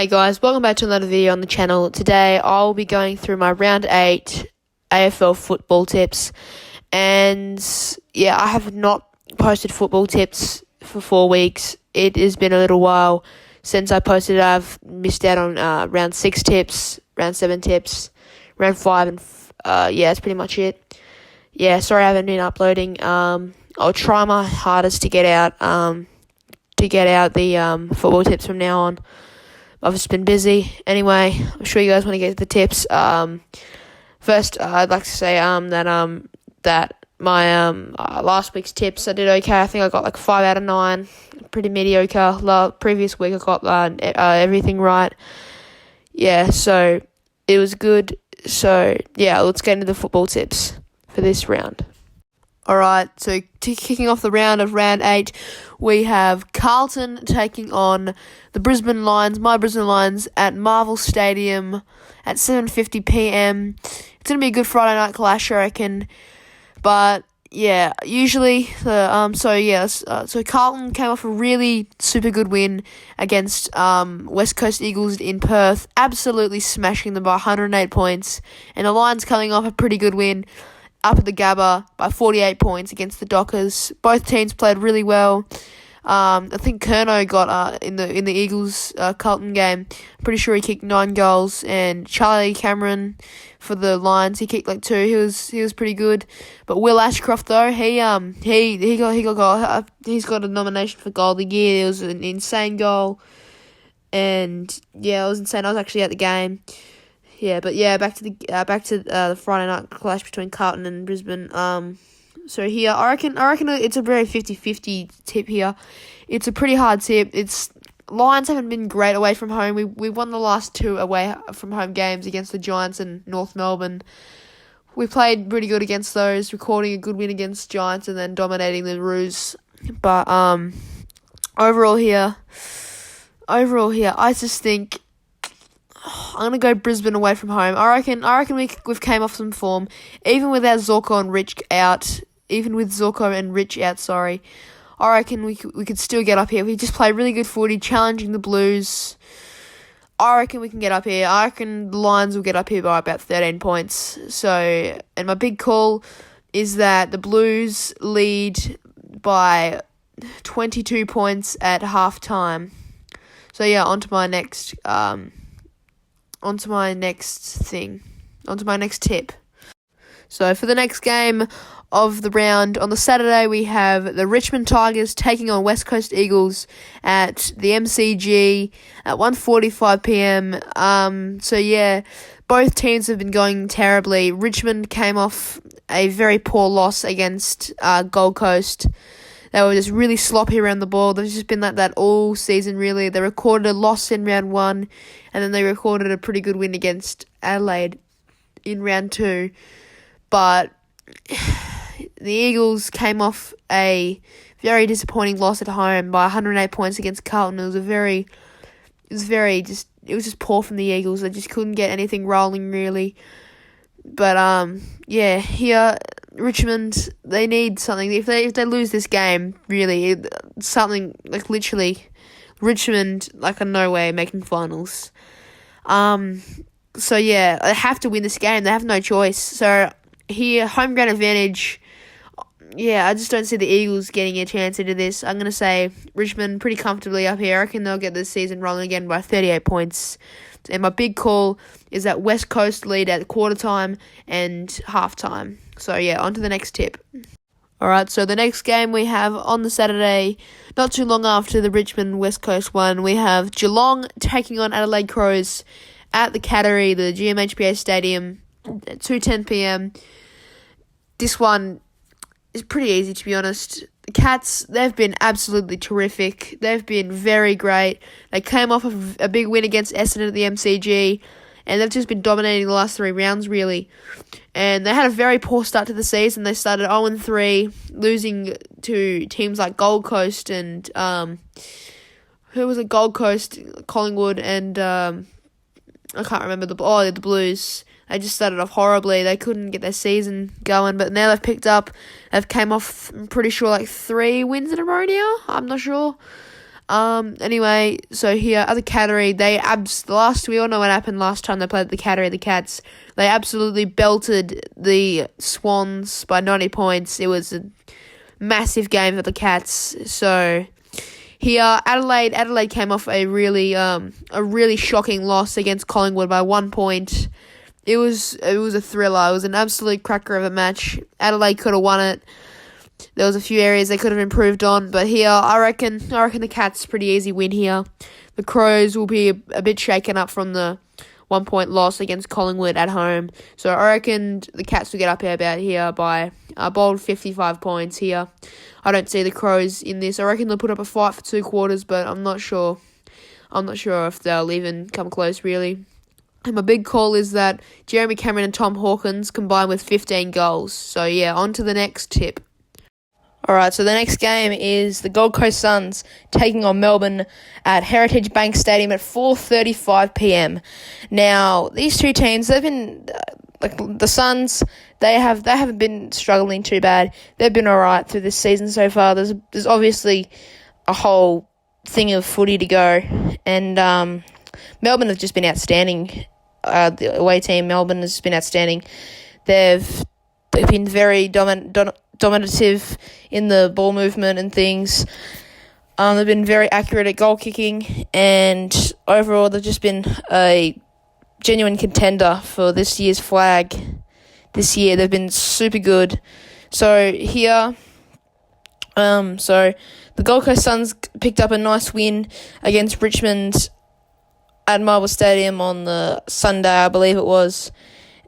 Hey guys, welcome back to another video on the channel. Today I'll be going through my round 8 AFL football tips, and yeah, I have not posted football tips for 4 weeks. It has been a little while since I posted it. I've missed out on round 6 tips, round 7 tips, round 5, and yeah, that's pretty much it. Yeah, sorry I haven't been uploading. I'll try my hardest to get out the football tips from now on. I've just been busy. Anyway, I'm sure you guys want to get to the tips. First, I'd like to say that my last week's tips, I did okay. I think I got like 5 out of 9. Pretty mediocre. Previous week I got everything right. Yeah, so it was good. So yeah, let's get into the football tips for this round. Alright, so kicking off the round 8, we have Carlton taking on the Brisbane Lions, my Brisbane Lions, at Marvel Stadium at 7:50pm. It's going to be a good Friday night clash, I reckon. But, yeah, usually, so Carlton came off a really super good win against West Coast Eagles in Perth, absolutely smashing them by 108 points. And the Lions coming off a pretty good win up at the Gabba by 48 points against the Dockers. Both teams played really well. I think Curnow got in the Eagles Carlton game. I'm pretty sure he kicked 9 goals, and Charlie Cameron for the Lions, he kicked like 2. He was pretty good. But Will Ashcroft though, he's got a nomination for goal of the year. It was an insane goal, and yeah, it was insane. I was actually at the game. Yeah, but yeah, back to the Friday night clash between Carlton and Brisbane. So here, I reckon it's a very 50-50 tip here. It's a pretty hard tip. Lions haven't been great away from home. We won the last 2 away from home games against the Giants and North Melbourne. We played pretty good against those, recording a good win against Giants and then dominating the Roos. But overall here, I just think I'm going to go Brisbane away from home. I reckon we've came off some form. Even without Zorko and Rich out, I reckon we could still get up here. We just play really good footy, challenging the Blues. I reckon we can get up here. I reckon the Lions will get up here by about 13 points. So, and my big call is that the Blues lead by 22 points at half-time. So yeah, on to my next tip. So for the next game of the round, on the Saturday we have the Richmond Tigers taking on West Coast Eagles at the MCG at 1:45pm. So yeah, both teams have been going terribly. Richmond came off a very poor loss against Gold Coast. They were just really sloppy around the ball. They've just been like that all season, really. They recorded a loss in round 1, and then they recorded a pretty good win against Adelaide in round 2. But the Eagles came off a very disappointing loss at home by 108 points against Carlton. It was just poor from the Eagles. They just couldn't get anything rolling, really. But yeah, here Richmond, they need something. If they lose this game, really, something like literally, Richmond like are no way making finals. So yeah, they have to win this game. They have no choice. So here, home ground advantage. Yeah, I just don't see the Eagles getting a chance into this. I'm gonna say Richmond pretty comfortably up here. I reckon they'll get the season rolling again by 38 points. And my big call is that West Coast lead at quarter time and halftime. So yeah, on to the next tip. Alright, so the next game we have on the Saturday, not too long after the Richmond West Coast one, we have Geelong taking on Adelaide Crows at the Cattery, the GMHBA Stadium, at 2:10pm. This one is pretty easy, to be honest. The Cats, they've been absolutely terrific. They've been very great. They came off of a big win against Essendon at the MCG, and they've just been dominating the last 3 rounds, really. And they had a very poor start to the season. They started 0-3, losing to teams like Gold Coast and Gold Coast, Collingwood, and I can't remember the Blues. They just started off horribly. They couldn't get their season going, but now they've picked up. They've came off, I'm pretty sure, like 3 wins in a row now. I'm not sure. Anyway, so here at the Cattery, we all know what happened last time they played at the Cattery, the Cats. They absolutely belted the Swans by 90 points. It was a massive game for the Cats. So here, Adelaide came off a really shocking loss against Collingwood by 1 point. It was a thriller. It was an absolute cracker of a match. Adelaide could have won it. There was a few areas they could have improved on, but here I reckon the Cats pretty easy win here. The Crows will be a bit shaken up from the 1 point loss against Collingwood at home. So I reckon the Cats will get up about here by a bold 55 points here. I don't see the Crows in this. I reckon they'll put up a fight for 2 quarters, but I'm not sure. I'm not sure if they'll even come close, really. And my big call is that Jeremy Cameron and Tom Hawkins combine with 15 goals. So yeah, on to the next tip. Alright, so the next game is the Gold Coast Suns taking on Melbourne at Heritage Bank Stadium at 4:35 p.m. Now, these two teams, they've been, the Suns, they haven't been struggling too bad. They've been alright through this season so far. There's obviously a whole thing of footy to go, and Melbourne have just been outstanding. The away team, Melbourne, has been outstanding. They've been very dominative in the ball movement and things. They've been very accurate at goal kicking, and overall they've just been a genuine contender for this year's flag. This year they've been super good. So here, so the Gold Coast Suns picked up a nice win against Richmond at Marvel Stadium on the Sunday, I believe it was,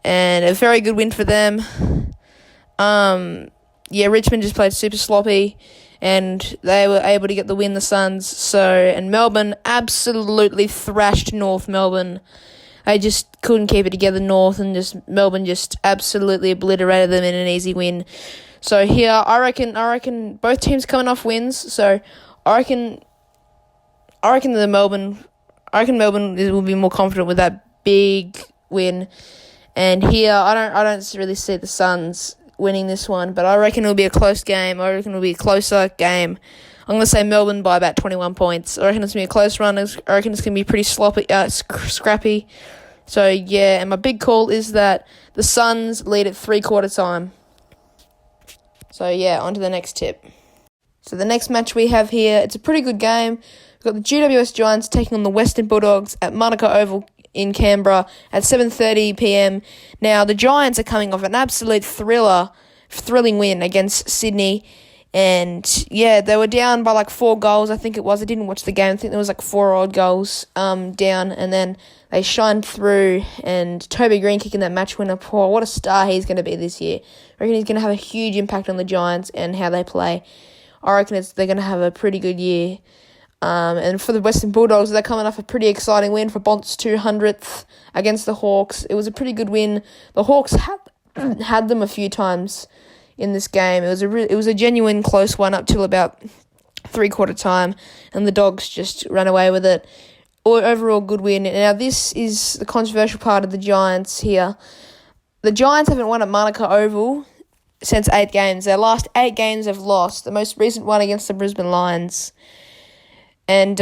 and a very good win for them. Richmond just played super sloppy, and they were able to get the win, the Suns. And Melbourne absolutely thrashed North Melbourne. They just couldn't keep it together, North, and Melbourne just absolutely obliterated them in an easy win. So here, I reckon both teams coming off wins. So I reckon Melbourne will be more confident with that big win. And here, I don't really see the Suns winning this one, but I reckon it'll be a close game. I reckon it'll be a closer game. I'm going to say Melbourne by about 21 points. I reckon it's going to be a close run. I reckon it's going to be pretty scrappy. So, yeah, and my big call is that the Suns lead at 3/4 time. So, yeah, on to the next tip. So, the next match we have here, it's a pretty good game. We've got the GWS Giants taking on the Western Bulldogs at Monaco Oval in Canberra at 7:30 p.m. Now, the Giants are coming off an absolute thrilling win against Sydney. And, yeah, they were down by 4 goals, I think it was. I didn't watch the game. I think there was 4 odd goals down. And then they shined through. And Toby Green kicking that match winner. Oh, what a star he's going to be this year. I reckon he's going to have a huge impact on the Giants and how they play. I reckon they're going to have a pretty good year. And for the Western Bulldogs, they're coming off a pretty exciting win for Bont's 200th against the Hawks. It was a pretty good win. The Hawks had them a few times in this game. It was a genuine close one up till about 3/4 time, and the Dogs just ran away with it. Overall, good win. Now, this is the controversial part of the Giants here. The Giants haven't won at Monaco Oval since 8 games. Their last 8 games they've lost. The most recent one against the Brisbane Lions. And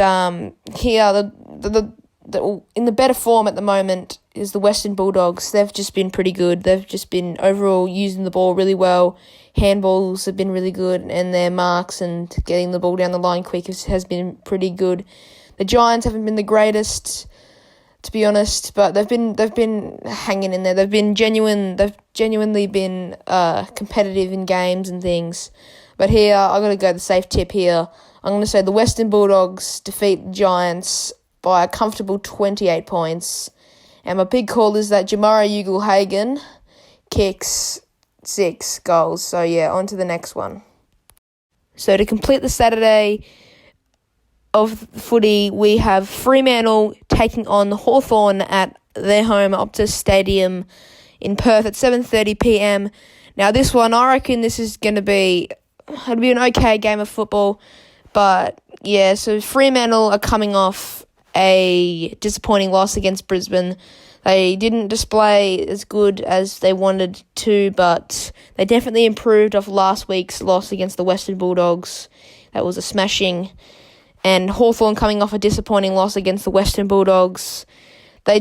here, in the better form at the moment is the Western Bulldogs. They've just been pretty good. They've just been overall using the ball really well. Handballs have been really good, and their marks and getting the ball down the line quick has been pretty good. The Giants haven't been the greatest, to be honest, but they've been hanging in there. They've been genuine. They've genuinely been competitive in games and things. But here, I've got to go the safe tip here. I'm going to say the Western Bulldogs defeat the Giants by a comfortable 28 points. And my big call is that Jamara Ugle-Hagan kicks 6 goals. So, yeah, on to the next one. So, to complete the Saturday of footy, we have Fremantle taking on Hawthorn at their home Optus Stadium in Perth at 7:30 p.m. Now, this one, I reckon this is going to be an okay game of football. But, yeah, so Fremantle are coming off a disappointing loss against Brisbane. They didn't display as good as they wanted to, but they definitely improved off last week's loss against the Western Bulldogs. That was a smashing. And Hawthorn coming off a disappointing loss against the Western Bulldogs. They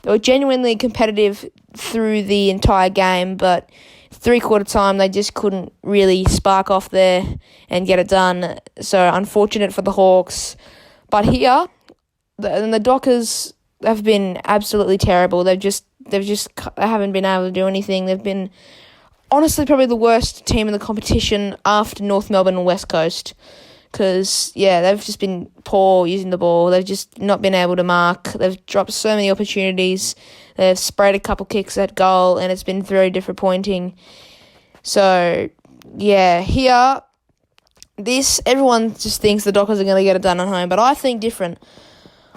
were genuinely competitive through the entire game, but three-quarter time they just couldn't really spark off there and get it done. So unfortunate for the Hawks. But here, the Dockers have been absolutely terrible. They haven't been able to do anything. They've been honestly probably the worst team in the competition after North Melbourne and West Coast. Because, they've just been poor using the ball. They've just not been able to mark. They've dropped so many opportunities. They've sprayed a couple kicks at goal, and it's been very disappointing. So, here, everyone just thinks the Dockers are going to get it done at home, but I think different.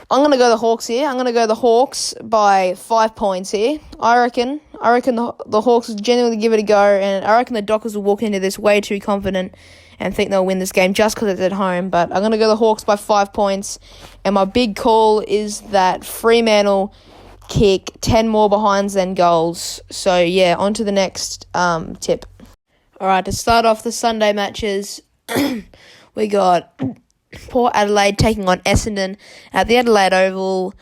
I'm going to go the Hawks here. I'm going to go the Hawks by 5 points here. I reckon the Hawks will genuinely give it a go, and I reckon the Dockers will walk into this way too confident and think they'll win this game just because it's at home. But I'm going to go the Hawks by 5 points. And my big call is that Fremantle kick 10 more behinds than goals. So, on to the next tip. All right, to start off the Sunday matches, we got Port Adelaide taking on Essendon at the Adelaide Oval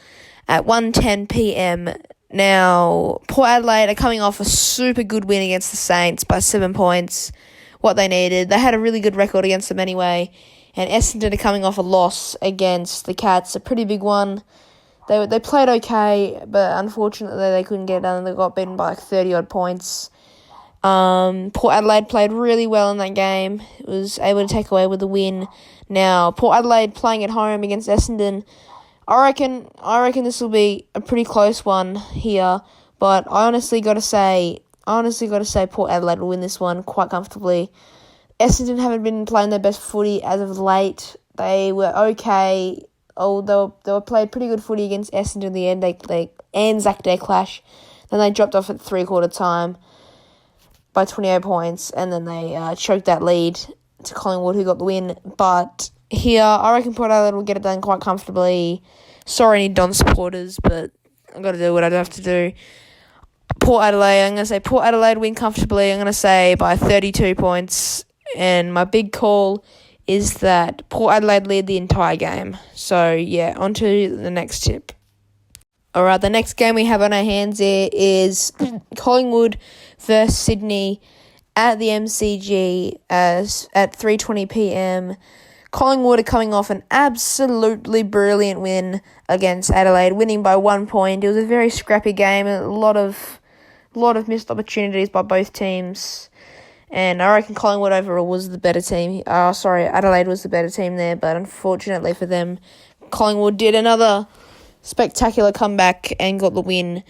at 1:10 p.m. Now, Port Adelaide are coming off a super good win against the Saints by 7 points. What they needed. They had a really good record against them anyway. And Essendon are coming off a loss against the Cats, a pretty big one. They played okay, but unfortunately they couldn't get it done. They got beaten by 30-odd points. Port Adelaide played really well in that game. It was able to take away with the win. Now, Port Adelaide playing at home against Essendon. I reckon this will be a pretty close one here, but I honestly got to say Port Adelaide will win this one quite comfortably. Essendon haven't been playing their best footy as of late. They were okay. They were played pretty good footy against Essendon in the end. They Anzac Day clash. Then they dropped off at three-quarter time by 28 points, and then they choked that lead to Collingwood, who got the win. But here, I reckon Port Adelaide will get it done quite comfortably. Sorry, any Don supporters, but I've got to do what I have to do. Port Adelaide, I'm going to say Port Adelaide win comfortably. I'm going to say by 32 points. And my big call is that Port Adelaide lead the entire game. So, on to the next tip. Alright, the next game we have on our hands here is Collingwood versus Sydney at the MCG at 3:20 p.m. Collingwood are coming off an absolutely brilliant win against Adelaide, winning by 1 point. It was a very scrappy game, a lot of missed opportunities by both teams. And I reckon Collingwood overall was the better team. Adelaide was the better team there, but unfortunately for them, Collingwood did another spectacular comeback and got the win.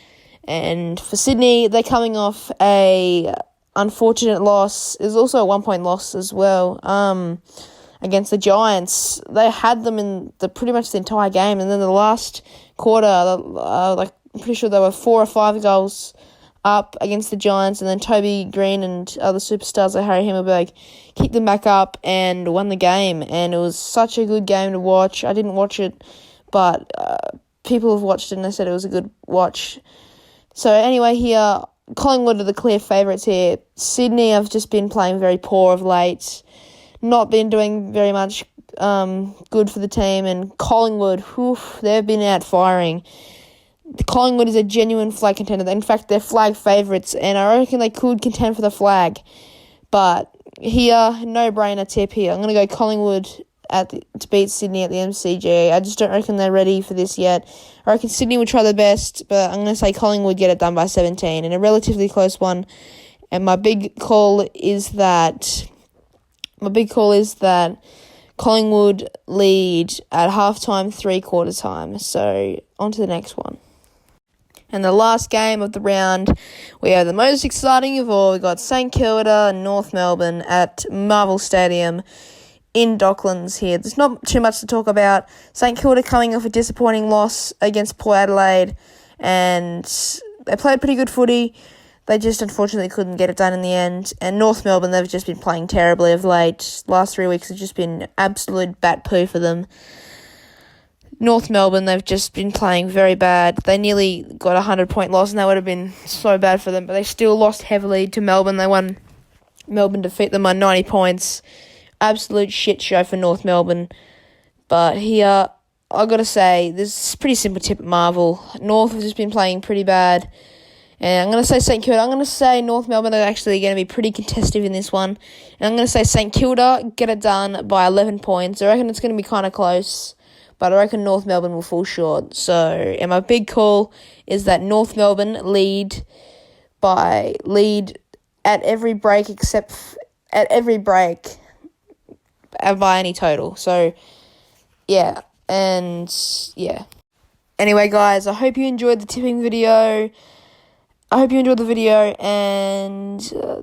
And for Sydney, they're coming off a unfortunate loss. It was also a 1 point loss as well. Against the Giants, they had them in pretty much the entire game, and then the last quarter, I'm pretty sure there were 4 or 5 goals up against the Giants, and then Toby Green and other superstars like Harry Himmelberg kicked them back up and won the game. And it was such a good game to watch. I didn't watch it, but people have watched it and they said it was a good watch. So anyway, here Collingwood are the clear favourites here. Sydney have just been playing very poor of late, not been doing very much good for the team, and Collingwood, they've been out firing. Collingwood is a genuine flag contender. In fact, they're flag favourites, and I reckon they could contend for the flag. But here, no-brainer tip here. I'm going to go Collingwood to beat Sydney at the MCG. I just don't reckon they're ready for this yet. I reckon Sydney will try their best, but I'm going to say Collingwood get it done by 17 in a relatively close one. And my big call is that Collingwood lead at halftime, three-quarter time. So, on to the next one. And the last game of the round, we have the most exciting of all. We got St Kilda and North Melbourne at Marvel Stadium in Docklands here. There's not too much to talk about. St Kilda coming off a disappointing loss against Port Adelaide, and they played pretty good footy. They just unfortunately couldn't get it done in the end. And North Melbourne, they've just been playing terribly of late. Last 3 weeks have just been absolute bat poo for them. North Melbourne, they've just been playing very bad. They nearly got a 100-point loss, and that would have been so bad for them. But they still lost heavily to Melbourne. Melbourne defeat them by 90 points. absolute shit show for North Melbourne. But here, I gotta say, this is a pretty simple tip at Marvel. North have just been playing pretty bad. And I'm going to say St Kilda. I'm going to say North Melbourne are actually going to be pretty contested in this one. And I'm going to say St Kilda get it done by 11 points. I reckon it's going to be kind of close, but I reckon North Melbourne will fall short. So, and my big call is that North Melbourne lead at every break by any total. So, yeah. And, yeah. Anyway, guys, I hope you enjoyed the tipping video. I hope you enjoyed the video, and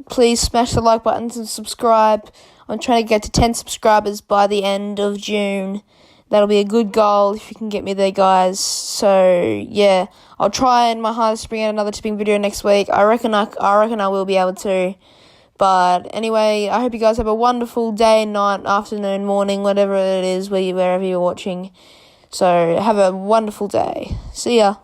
please smash the like button and subscribe. I'm trying to get to 10 subscribers by the end of June. That'll be a good goal if you can get me there, guys. So, yeah, I'll try and my hardest to bring out another tipping video next week. I reckon I will be able to. But anyway, I hope you guys have a wonderful day, night, afternoon, morning, whatever it is, wherever you're watching. So, have a wonderful day. See ya.